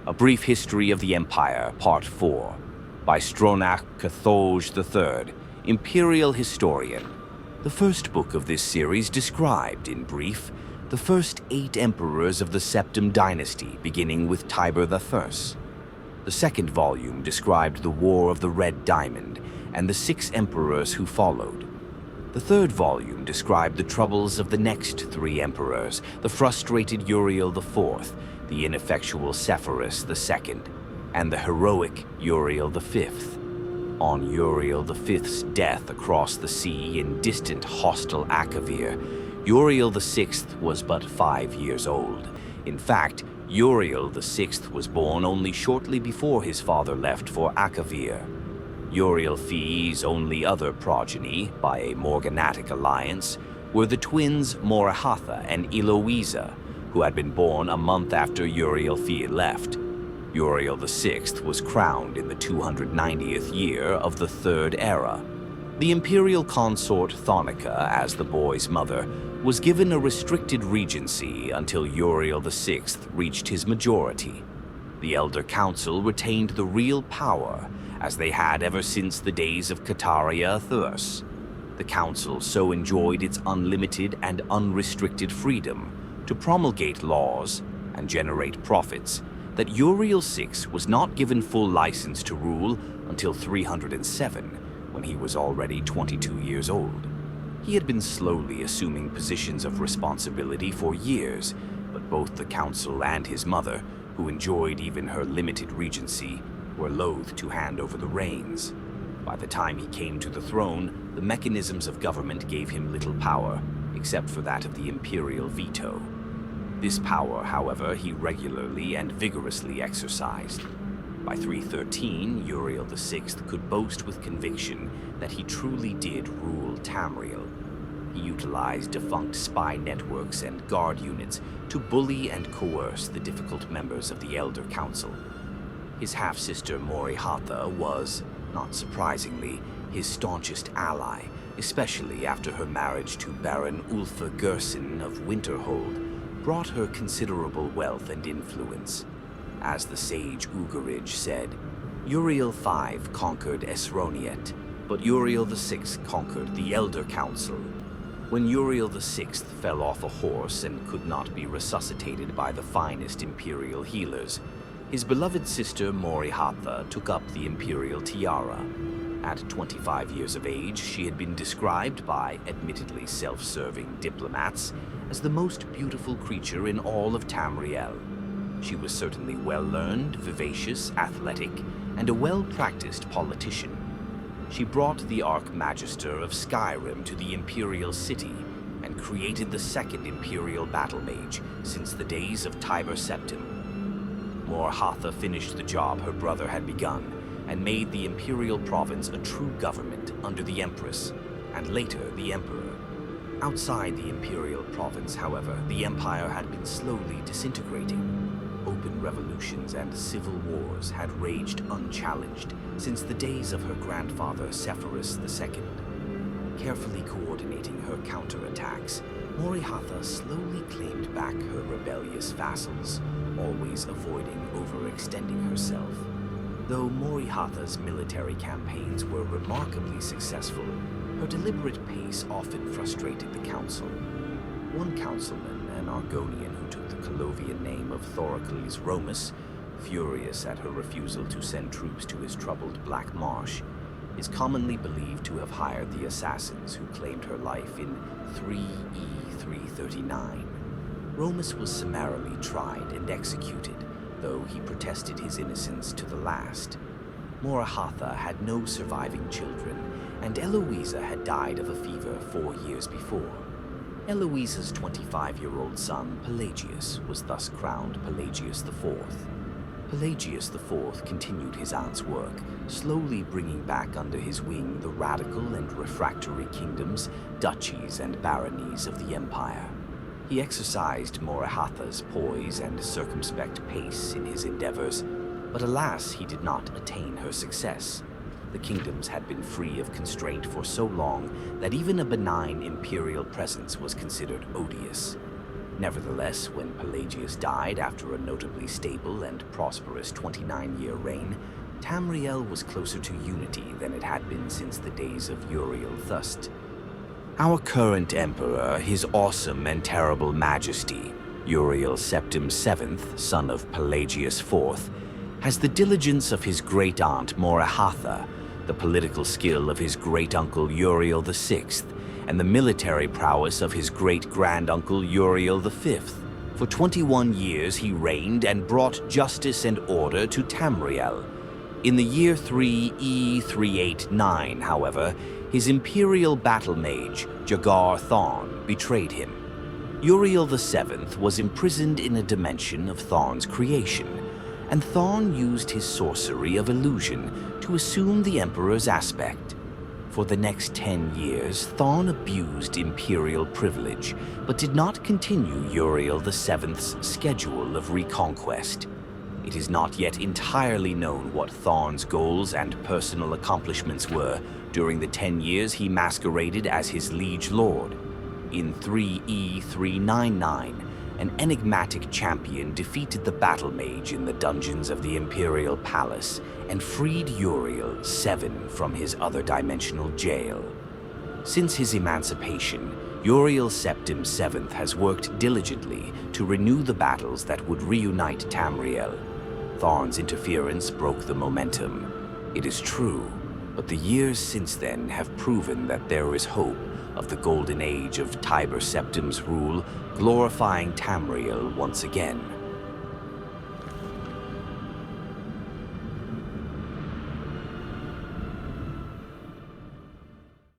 A Brief History of the Empire, Part 4, by Stronach III, Imperial Historian. The first book of this series described, in brief, the first 8 emperors of the Septim dynasty, beginning with Tiber I. The second volume described the War of the Red Diamond and the 6 emperors who followed. The third volume described the troubles of the next 3 emperors, the frustrated Uriel IV, the ineffectual Sepphoris II, and the heroic Uriel V. On Uriel V's death across the sea in distant hostile Akavir, Uriel VI was but 5 years old. In fact, Uriel VI was born only shortly before his father left for Akavir. Uriel V's only other progeny, by a morganatic alliance, were the twins Morahatha and Eloisa, who had been born a month after Uriel V left. Uriel VI was crowned in the 290th year of the Third Era. The imperial consort Thonica, as the boy's mother, was given a restricted regency until Uriel VI reached his majority. The Elder Council retained the real power, as they had ever since the days of Cataria Thurs. The council so enjoyed its unlimited and unrestricted freedom to promulgate laws and generate profits that Uriel VI was not given full license to rule until 307, when he was already 22 years old. He had been slowly assuming positions of responsibility for years, but both the council and his mother, who enjoyed even her limited regency, were loath to hand over the reins. By the time he came to the throne, the mechanisms of government gave him little power, except for that of the imperial veto. This power, however, he regularly and vigorously exercised. By 313, Uriel VI could boast with conviction that he truly did rule Tamriel. He utilized defunct spy networks and guard units to bully and coerce the difficult members of the Elder Council. His half-sister Morahatha was, not surprisingly, his staunchest ally, especially after her marriage to Baron Ulfa Gerson of Winterhold brought her considerable wealth and influence. As the sage Ugarij said, Uriel V conquered Esroniet, but Uriel VI conquered the Elder Council. When Uriel VI fell off a horse and could not be resuscitated by the finest imperial healers, his beloved sister Morahatha took up the imperial tiara. At 25 years of age, she had been described by admittedly self-serving diplomats as the most beautiful creature in all of Tamriel. She was certainly well-learned, vivacious, athletic, and a well-practiced politician. She brought the Archmagister of Skyrim to the Imperial City and created the second Imperial Battle Mage since the days of Tiber Septim. Morahatha finished the job her brother had begun and made the Imperial Province a true government under the Empress, and later the Emperor. Outside the Imperial Province, however, the Empire had been slowly disintegrating. Open revolutions and civil wars had raged unchallenged since the days of her grandfather Sepphoris II. Carefully coordinating her counterattacks, Morahatha slowly claimed back her rebellious vassals, always avoiding overextending herself. Though Morahatha's military campaigns were remarkably successful, her deliberate pace often frustrated the council. One councilman, an Argonian who took the Colovian name of Thoracles Romus, furious at her refusal to send troops to his troubled Black Marsh, is commonly believed to have hired the assassins who claimed her life in 3E339. Romus was summarily tried and executed, though he protested his innocence to the last. Morahatha had no surviving children, and Eloisa had died of a fever 4 years before. Eloisa's 25-year-old son, Pelagius, was thus crowned Pelagius IV. Pelagius IV continued his aunt's work, slowly bringing back under his wing the radical and refractory kingdoms, duchies, and baronies of the empire. He exercised Morahatha's poise and circumspect pace in his endeavors, but alas, he did not attain her success. The kingdoms had been free of constraint for so long that even a benign imperial presence was considered odious. Nevertheless, when Pelagius died after a notably stable and prosperous 29-year reign, Tamriel was closer to unity than it had been since the days of Uriel Thust. Our current emperor, his awesome and terrible majesty, Uriel Septim VII, son of Pelagius IV, has the diligence of his great-aunt Morahatha, the political skill of his great-uncle Uriel VI, and the military prowess of his great-granduncle Uriel V. For 21 years he reigned and brought justice and order to Tamriel. In the year 3 E389, however, his imperial battle mage, Jagar Thorn, betrayed him. Uriel VII was imprisoned in a dimension of Thorn's creation, and Thorn used his sorcery of illusion to assume the Emperor's aspect. For the next 10 years, Thorn abused imperial privilege, but did not continue Uriel VII's schedule of reconquest. It is not yet entirely known what Thorn's goals and personal accomplishments were during the 10 years he masqueraded as his liege lord. In 3E399, an enigmatic champion defeated the battle mage in the dungeons of the Imperial Palace and freed Uriel VII from his other dimensional jail. Since his emancipation, Uriel Septim VII has worked diligently to renew the battles that would reunite Tamriel. Thorn's interference broke the momentum. It is true, but the years since then have proven that there is hope of the golden age of Tiber Septim's rule glorifying Tamriel once again.